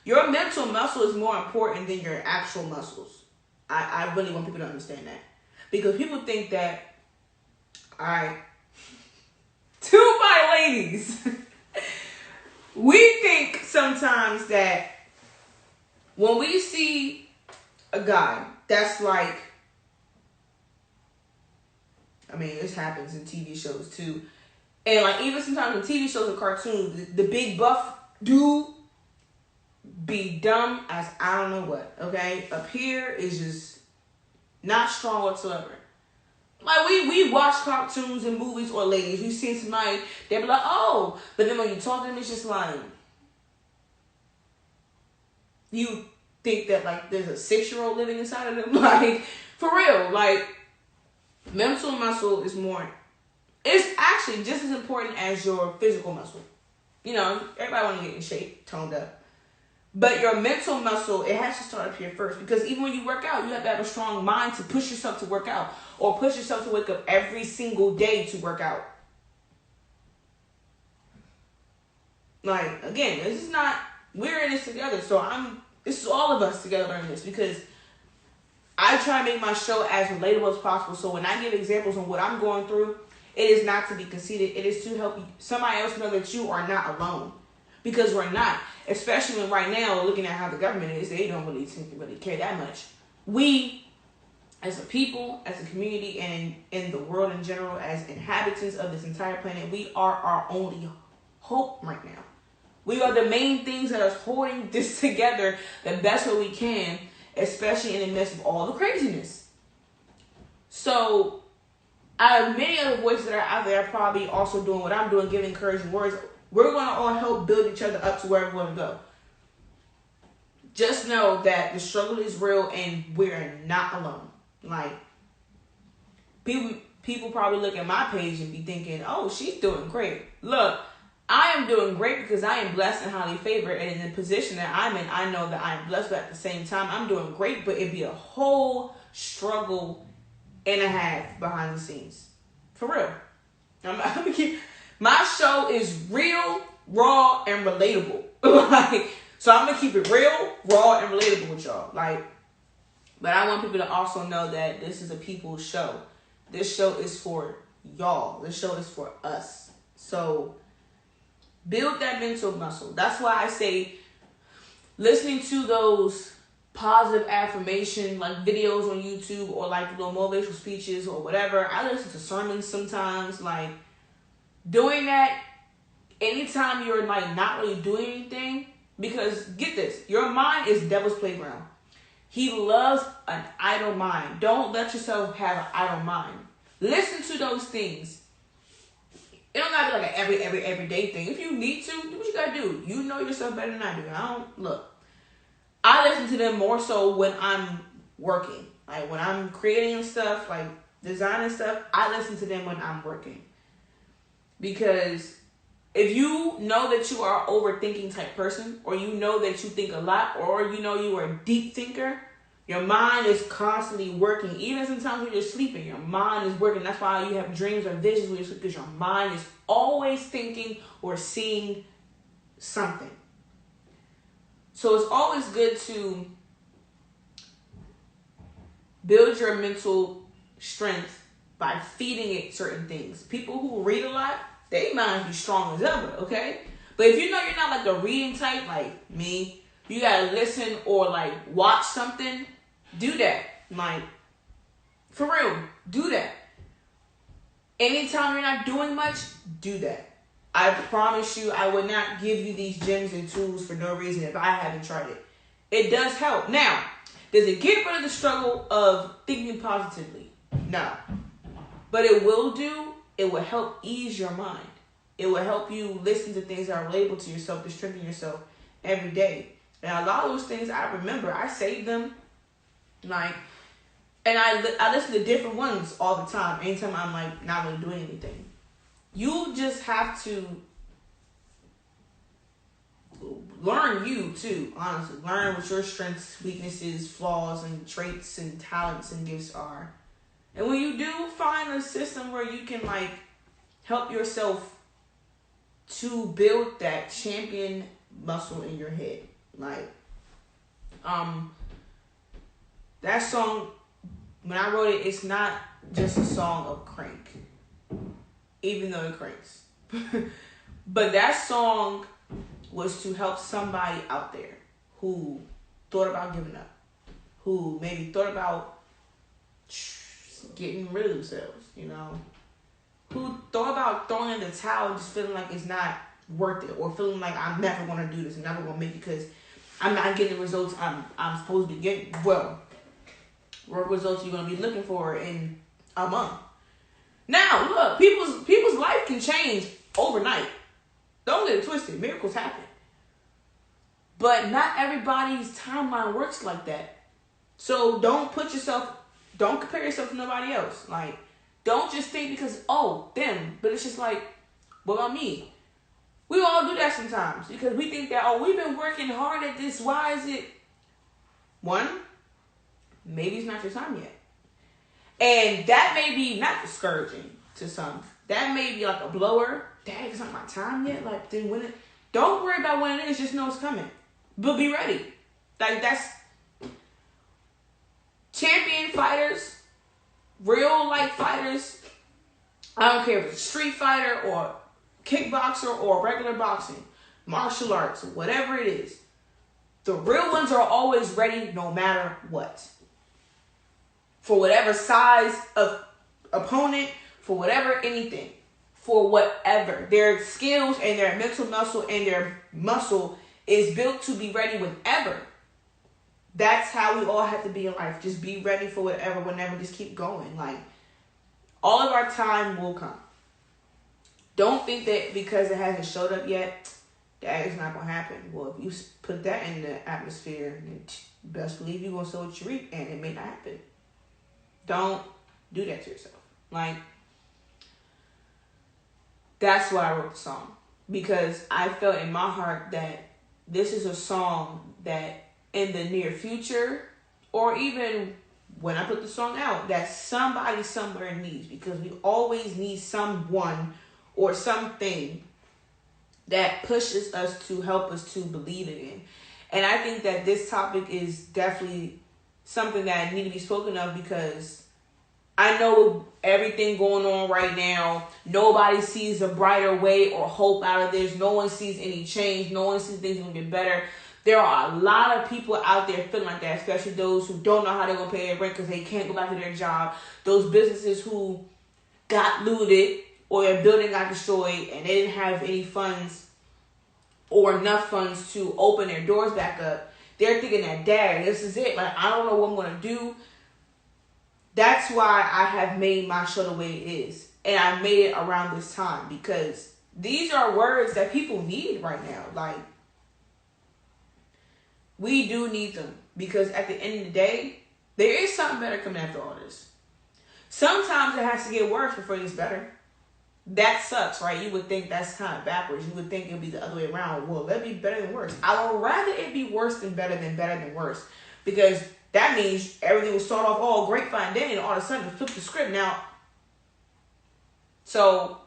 your mental muscle is more important than your actual muscles. I really want people to understand that. Because people think that, alright, to my ladies, we think sometimes that when we see a guy that's like, I mean, this happens in TV shows too. And like, even sometimes in TV shows or cartoons, the big buff dude be dumb as I don't know what, okay? Up here is just not strong whatsoever. Like, we watch cartoons and movies or ladies, we see somebody, they be like, oh. But then when you talk to them, it's just like, you think that like there's a 6-year-old living inside of them. Like, for real, like, mental muscle is more, it's actually just as important as your physical muscle. You know, everybody want to get in shape, toned up. But your mental muscle, it has to start up here first. Because even when you work out, you have to have a strong mind to push yourself to work out. Or push yourself to wake up every single day to work out. Like, again, this is not, we're in this together. So this is all of us together in this. Because I try to make my show as relatable as possible. So when I give examples on what I'm going through, it is not to be conceited. It is to help somebody else know that you are not alone. Because we're not. Especially when right now, looking at how the government is, they don't really seem to really care that much. We, as a people, as a community, and in the world in general, as inhabitants of this entire planet, we are our only hope right now. We are the main things that are holding this together the best way we can, especially in the midst of all the craziness. So, out of many other voices that are out there, probably also doing what I'm doing, giving encouraging words, we're going to all help build each other up to where we want to go. Just know that the struggle is real and we're not alone. Like, people probably look at my page and be thinking, oh, she's doing great. Look, I am doing great because I am blessed and highly favored, and in the position that I'm in, I know that I am blessed, but at the same time, I'm doing great, but it'd be a whole struggle and a half behind the scenes. For real. I'm gonna keep, my show is real, raw, and relatable. So I'm gonna keep it real, raw, and relatable with y'all. But I want people to also know that this is a people's show. This show is for y'all. This show is for us. So build that mental muscle. That's why I say listening to those positive affirmation like videos on YouTube or like little motivational speeches or whatever. I listen to sermons sometimes. Like doing that anytime you're like not really doing anything, because get this, your mind is devil's playground. He loves an idle mind. Don't let yourself have an idle mind. Listen to those things. It don't gotta be like an everyday thing. If you need to, do what you gotta do. You know yourself better than I do. I listen to them more so when I'm working. Like when I'm creating stuff, like designing stuff, I listen to them when I'm working. Because if you know that you are an overthinking type person, or you know that you think a lot, or you know you are a deep thinker, your mind is constantly working. Even sometimes when you're sleeping, your mind is working. That's why you have dreams or visions when you're sleeping, because your mind is always thinking or seeing something. So it's always good to build your mental strength by feeding it certain things. People who read a lot, they mind be strong as ever, okay? But if you know you're not like a reading type, like me, you gotta listen or like watch something, do that. Like, for real, do that. Anytime you're not doing much, do that. I promise you, I would not give you these gems and tools for no reason if I haven't tried it. It does help. Now, does it get rid of the struggle of thinking positively? No. But it will help ease your mind. It will help you listen to things that are relatable to yourself, to strengthen yourself every day. And a lot of those things I remember, I save them, and I listen to different ones all the time. Anytime I'm like not really doing anything. You just have to learn you too, honestly. Learn what your strengths, weaknesses, flaws, and traits and talents and gifts are. And when you do, find a system where you can like help yourself to build that champion muscle in your head. Like, that song, when I wrote it, it's not just a song of crank, even though it cranks. But that song was to help somebody out there who thought about giving up, who maybe thought about getting rid of themselves, you know, who thought about throwing in the towel and just feeling like it's not worth it, or feeling like I'm never going to do this, I'm never going to make it because I'm not getting the results I'm supposed to be getting. Well, what results you're going to be looking for in a month? Now, look, people's life can change overnight. Don't get it twisted. Miracles happen. But not everybody's timeline works like that. So don't compare yourself to nobody else. Like, don't just think because, oh, them. But it's just like, what about me? We all do that sometimes because we think that, oh, we've been working hard at this. Why is it? One, maybe it's not your time yet. And that may be not discouraging to some. That may be like a blower. Dang, it's not my time yet. Like, then when don't worry about when it is. Just know it's coming. But be ready. Like, that's champion fighters, real life fighters. I don't care if it's a street fighter or kickboxer or regular boxing. martial arts, whatever it is. The real ones are always ready no matter what. For whatever size of opponent, for whatever anything. For whatever. Their skills and their mental muscle and their muscle is built to be ready whenever. That's how we all have to be in life. Just be ready for whatever, whenever. Just keep going. Like, all of our time will come. Don't think that because it hasn't showed up yet, that it's not going to happen. Well, if you put that in the atmosphere, then best believe you're going to sow what you reap, and it may not happen. Don't do that to yourself. Like, that's why I wrote the song. Because I felt in my heart that this is a song that in the near future, or even when I put the song out, that somebody somewhere needs. Because we always need someone or something that pushes us to help us to believe again. And I think that this topic is definitely something that needs to be spoken of, because I know everything going on right now, nobody sees a brighter way or hope out of this. No one sees any change. No one sees things going to get better. There are a lot of people out there feeling like that, especially those who don't know how they're going to pay their rent because they can't go back to their job. Those businesses who got looted or their building got destroyed and they didn't have any funds or enough funds to open their doors back up. They're thinking that, dang, this is it. Like, I don't know what I'm going to do. That's why I have made my show the way it is. And I made it around this time, because these are words that people need right now. Like, we do need them, because at the end of the day, there is something better coming after all this. Sometimes it has to get worse before it gets better. That sucks, right? You would think that's kind of backwards. You would think it would be the other way around. Well, let it be better than worse. I would rather it be worse than better than worse. Because that means everything will start off all great, fine, then, and all of a sudden flip the script now. So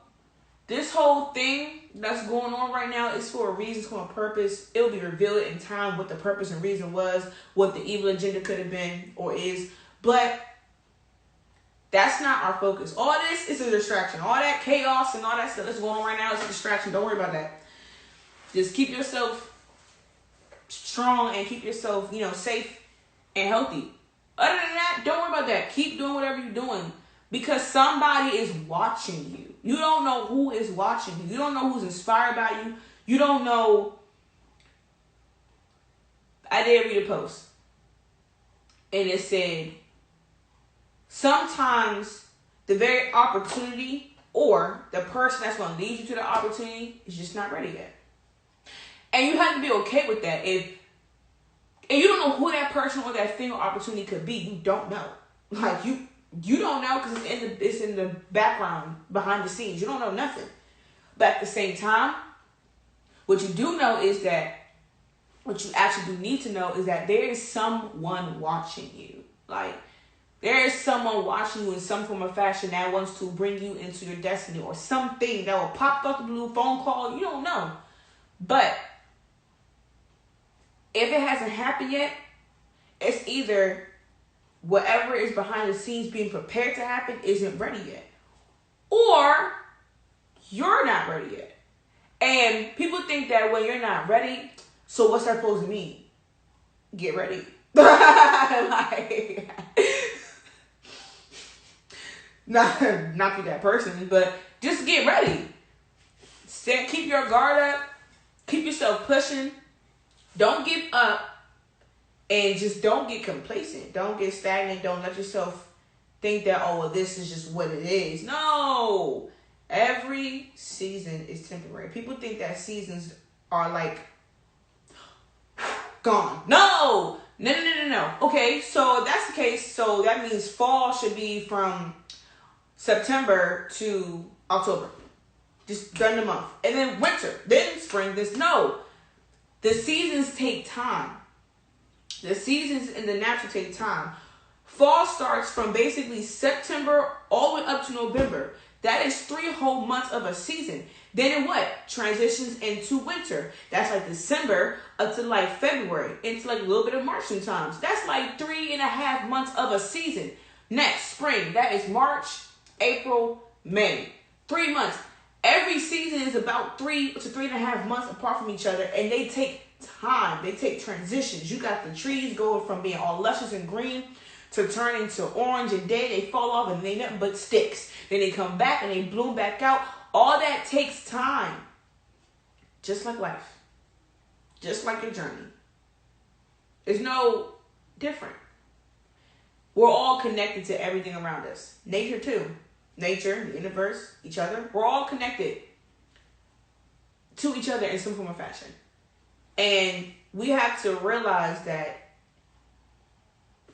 this whole thing that's going on right now is for a reason, it's for a purpose. It'll be revealed in time what the purpose and reason was, what the evil agenda could have been or is. But that's not our focus. All this is a distraction. All that chaos and all that stuff that's going on right now is a distraction. Don't worry about that. Just keep yourself strong and keep yourself, safe and healthy. Other than that, don't worry about that. Keep doing whatever you're doing, because somebody is watching you. You don't know who is watching you. You don't know who's inspired by you. You don't know. I did read a post, and it said, sometimes the very opportunity or the person that's going to lead you to the opportunity is just not ready yet. And you have to be okay with that. And you don't know who that person or that thing or opportunity could be. You don't know. Like, you don't know, because it's in the background, behind the scenes. You don't know nothing. But at the same time, what you do know is that, what you actually do need to know is that there is someone watching you. Like, there is someone watching you in some form of fashion that wants to bring you into your destiny, or something that will pop up the blue, phone call. You don't know. But if it hasn't happened yet, it's either whatever is behind the scenes being prepared to happen isn't ready yet, or you're not ready yet. And people think that when you're not ready, so what's that supposed to mean? Get ready. Like, not be that person, but just get ready. Keep your guard up. Keep yourself pushing. Don't give up, and just don't get complacent. Don't get stagnant. Don't let yourself think that, oh, well, this is just what it is. No. Every season is temporary. People think that seasons are like gone. No. Okay, so if that's the case, so that means fall should be from September to October. Just done the month. And then winter. Then spring. No. The seasons take time. The seasons in the natural take time. Fall starts from basically September all the way up to November. That is 3 whole months of a season. Then it what? Transitions into winter. That's like December up to like February. Into like a little bit of March sometimes. That's like 3.5 months of a season. Next, spring. That is March, April, May. 3 months. Every season season is about 3 to 3.5 months apart from each other, and they take time. They take transitions. You got the trees going from being all luscious and green to turning to orange, and then they fall off and they nothing but sticks. Then they come back and they bloom back out. All that takes time. Just like life. Just like your journey. It's no different. We're all connected to everything around us. Nature too. Nature, the universe, each other. We're all connected to each other in some form or fashion. And we have to realize that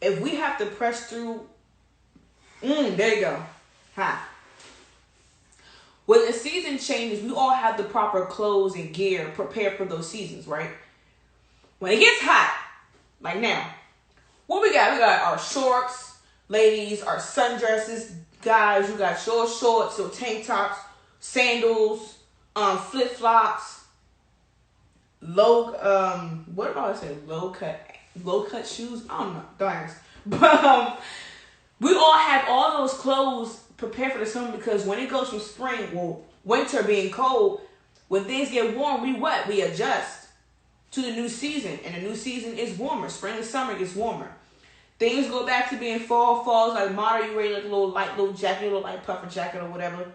if we have to press through, there you go. Ha. When the season changes, we all have the proper clothes and gear prepared for those seasons, right? When it gets hot, like now, what we got? We got our shorts, ladies, our sundresses, guys. You got your shorts, your tank tops, sandals, flip flops, low cut shoes. I don't know, don't ask. But we all have all those clothes prepared for the summer, because when it goes from spring, well, winter being cold, when things get warm, we adjust to the new season, and the new season is warmer. Spring and summer gets warmer. Things go back to being fall. Fall's like moderate, you ready like a little jacket, a little light puffer jacket or whatever.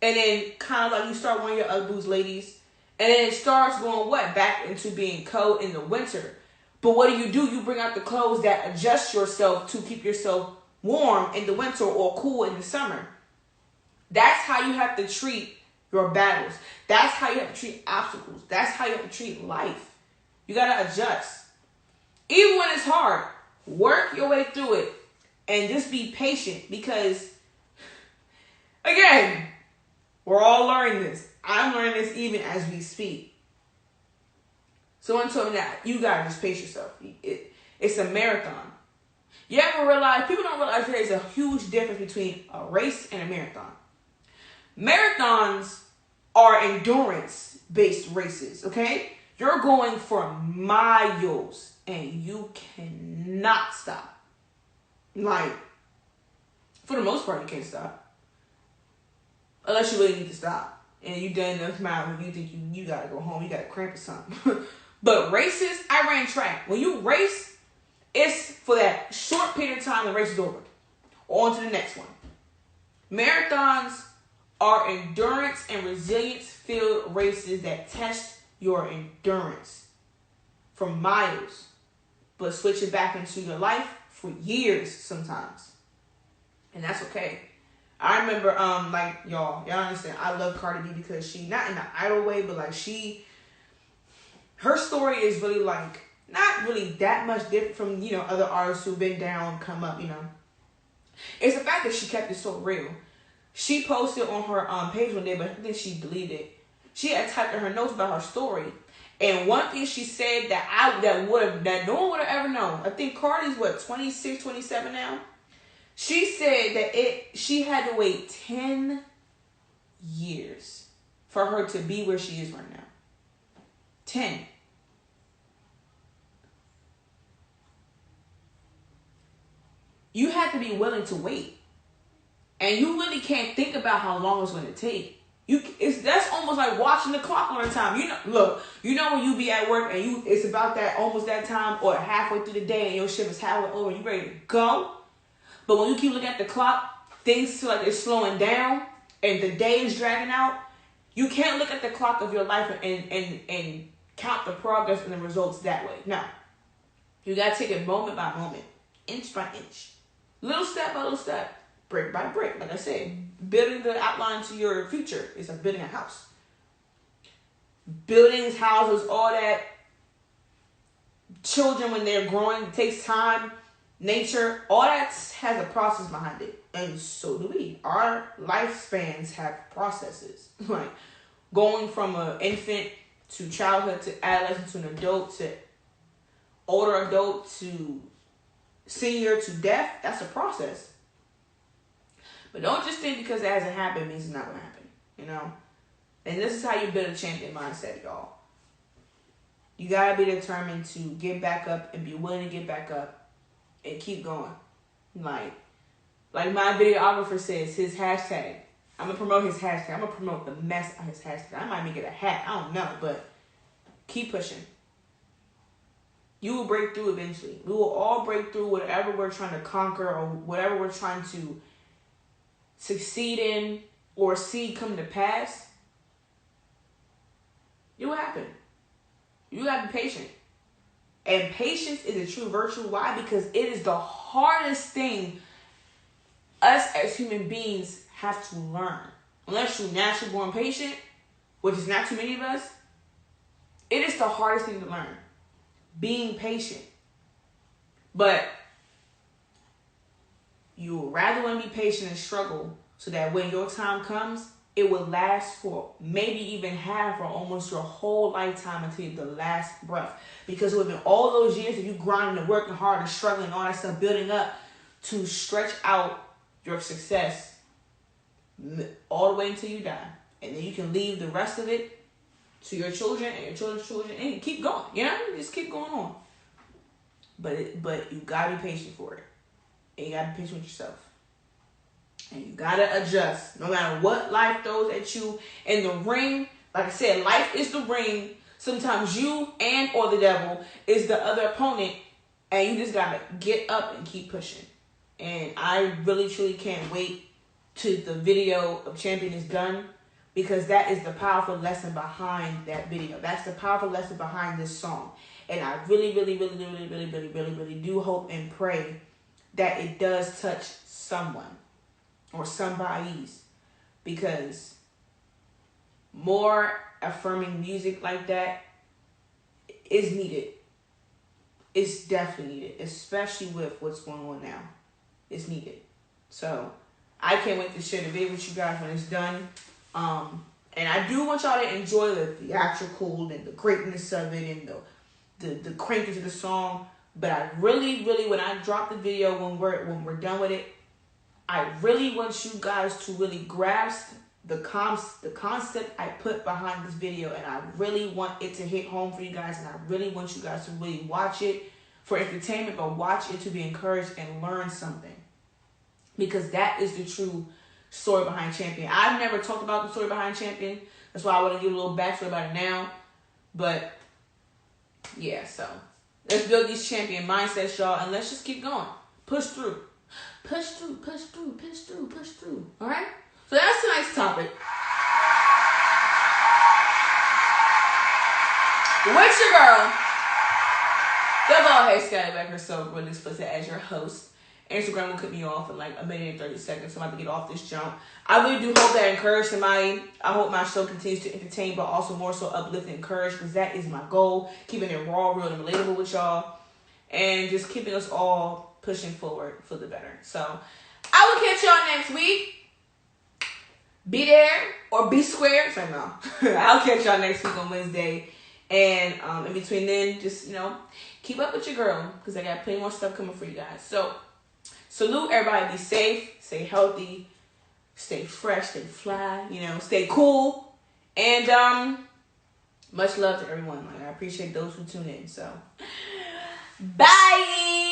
And then kind of like you start wearing your Ugg boots, ladies. And then it starts going back into being cold in the winter. But what do? You bring out the clothes that adjust yourself to keep yourself warm in the winter or cool in the summer. That's how you have to treat your battles. That's how you have to treat obstacles. That's how you have to treat life. You got to adjust. Even when it's hard, work your way through it and just be patient, because, again, we're all learning this. I'm learning this even as we speak. Someone told me that you got to just pace yourself. It's a marathon. You ever realize, people don't realize there's a huge difference between a race and a marathon. Marathons are endurance-based races, okay? You're going for miles and you cannot stop. Like, for the most part, you can't stop. Unless you really need to stop. And you done enough miles and you think you gotta go home, you got a cramp or something. But races, I ran track. When you race, it's for that short period of time the race is over. On to the next one. Marathons are endurance and resilience-filled races that test your endurance for miles, but switch it back into your life for years sometimes. And that's okay. I remember, like, y'all understand, I love Cardi B because she, not in an idol way, but like her story is really like, not really that much different from, other artists who've been down, come up, It's the fact that she kept it so real. She posted on her page one day, but then she deleted it. She had typed in her notes about her story. And one thing she said that no one would have ever known. I think Cardi's 26, 27 now. She said that she had to wait 10 years for her to be where she is right now. 10. You have to be willing to wait. And you really can't think about how long it's going to take. That's almost like watching the clock on the time. When you be at work and it's about that, almost that time, or halfway through the day and your shift is halfway over and you ready to go. But when you keep looking at the clock, things feel like they're slowing down and the day is dragging out. You can't look at the clock of your life and count the progress and the results that way. No. You got to take it moment by moment, inch by inch, little step by little step, brick by brick. Like I said, building the outline to your future is like building a house. Buildings, houses, all that. Children, when they're growing, it takes time. Nature, all that has a process behind it. And so do we. Our lifespans have processes. Like going from an infant to childhood to adolescent to an adult to older adult to senior to death. That's a process. But don't just think because it hasn't happened means it's not going to happen, And this is how you build a champion mindset, y'all. You got to be determined to get back up and be willing to get back up and keep going. Like my videographer says, his hashtag, I'm going to promote his hashtag. I'm going to promote the mess of his hashtag. I might make it a hat. I don't know, but keep pushing. You will break through eventually. We will all break through whatever we're trying to conquer or whatever we're trying to succeed in or see come to pass. It will happen. You got to be patient. And patience is a true virtue. Why? Because it is the hardest thing us as human beings have to learn. Unless you're naturally born patient, which is not too many of us, it is the hardest thing to learn. Being patient. But you would rather want to be patient and struggle so that when your time comes, it will last for maybe even half or almost your whole lifetime until the last breath. Because it would have been all those years of you grinding and working hard and struggling, all that stuff building up to stretch out your success all the way until you die. And then you can leave the rest of it to your children and your children's children and keep going. You know, just keep going on. But you gotta be patient for it. And you gotta be patient with yourself. And you gotta adjust. No matter what life throws at you in the ring. Like I said, life is the ring. Sometimes you and or the devil is the other opponent. And you just gotta get up and keep pushing. And I really truly can't wait till the video of Champion is done. Because that is the powerful lesson behind that video. That's the powerful lesson behind this song. And I really do hope and pray that it does touch someone or somebody's. Because more affirming music like that is needed. It's definitely needed. Especially with what's going on now. It's needed. So I can't wait to share the video with you guys when it's done. And I do want y'all to enjoy the theatrical and the greatness of it and the crankiness of the song. But I really, when I drop the video, when we're done with it, I really want you guys to really grasp the concept I put behind this video, and I really want it to hit home for you guys, and I really want you guys to really watch it for entertainment, but watch it to be encouraged and learn something. Because that is the true story behind Champion. I've never talked about the story behind Champion. That's why I want to give a little backstory about it now. But yeah, so let's build these champion mindsets, y'all, and let's just keep going. Push through. Push through, push through, push through, push through. Alright? So that's tonight's topic. With your girl, the bald head scallywag herself, really explicit as your host. Instagram will cut me off in like a minute and 30 seconds, so I'm about to get off this jump. I really do hope that encouraged somebody. I hope my show continues to entertain, but also more so uplift and encourage, because that is my goal. Keeping it raw, real, and relatable with y'all. And just keeping us all pushing forward for the better. So, I will catch y'all next week. Be there or be square. So, no. I'll catch y'all next week on Wednesday. And in between then, just, keep up with your girl, because I got plenty more stuff coming for you guys. So, salute everybody. Be safe, stay healthy, stay fresh, stay fly, stay cool. And much love to everyone. I appreciate those who tune in. So, bye.